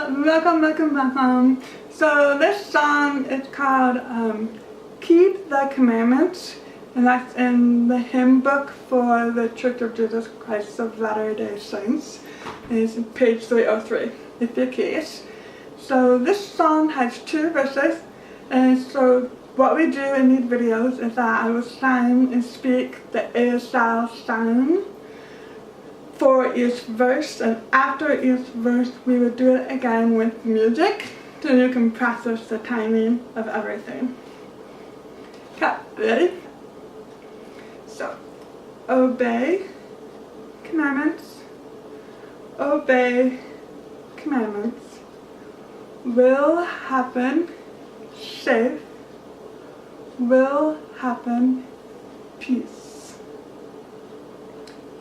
Welcome. So this song is called Keep the Commandments, and that's in the hymn book for the Church of Jesus Christ of Latter-day Saints. It's page 303, if you're curious. So this song has 2 verses, and so what we do in these videos is that I will sign and speak the ASL sound for each verse, and after each verse we will do it again with music so you can practice the timing of everything. Okay, ready? So, obey commandments, obey commandments, will happen safe, will happen peace.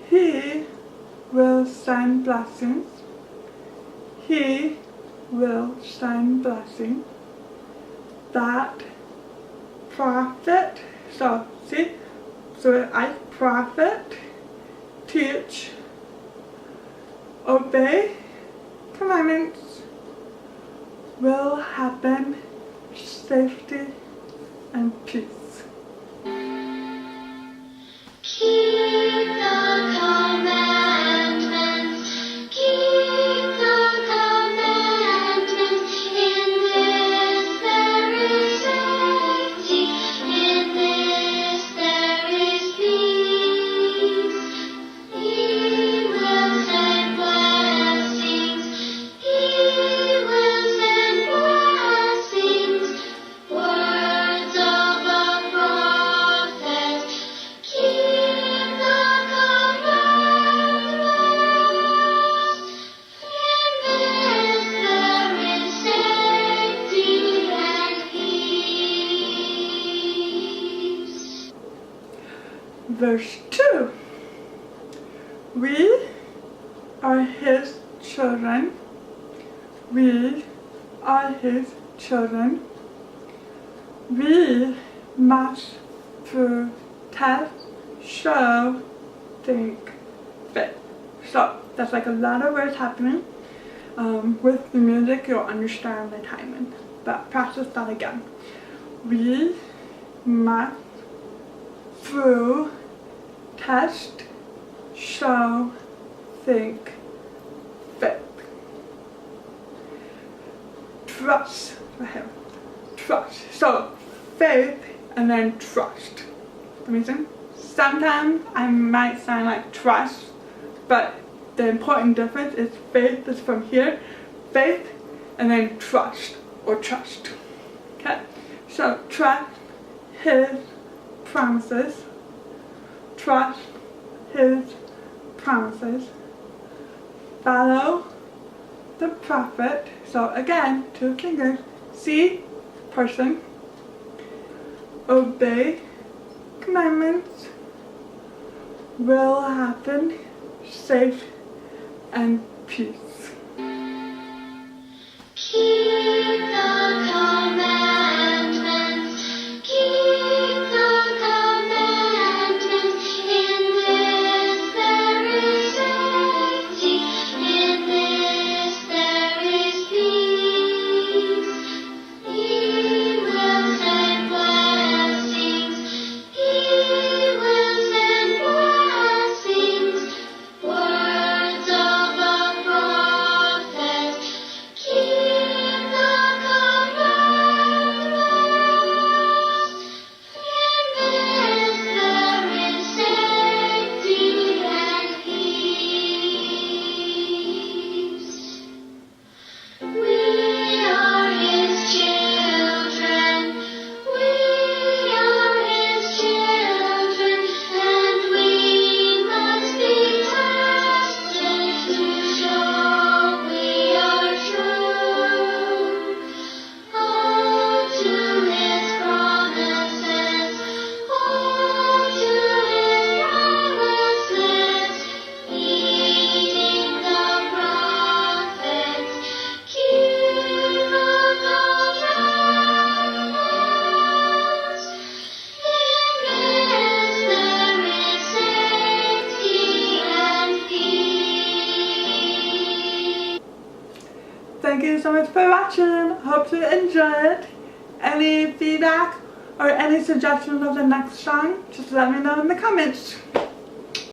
He will send blessings. He will send blessing. That prophet, so I prophet, teach, obey commandments, will happen safety and peace. Keep the commandments, keep the commandments. In this there is safety, in this there is peace. He will send blessings, He will send blessings. Words of a prophet, keep the commandments. In this there is safety and peace. Verse 2. We are His children. We are His children. We must through test, show, think, fit. So that's like a lot of words happening. With the music you'll understand the timing. But practice that again. We must through test, show, think, fit. Trust for Him. Trust. So faith and then trust. Amazing? Sometimes I might sound like trust, but the important difference is faith is from here, faith, and then trust or trust. Okay? So trust His promises. Trust His promises. Follow the prophet. So again, 2 fingers. See, person. Obey commandments. Will happen safe and peace. Keep the commandments, keep the commandments. In this there is safety, in this there is peace. He will send blessings, He will send blessings. Words of a prophet, keep thank you so much for watching. Hope you enjoyed. Any feedback or any suggestions of the next song, just let me know in the comments.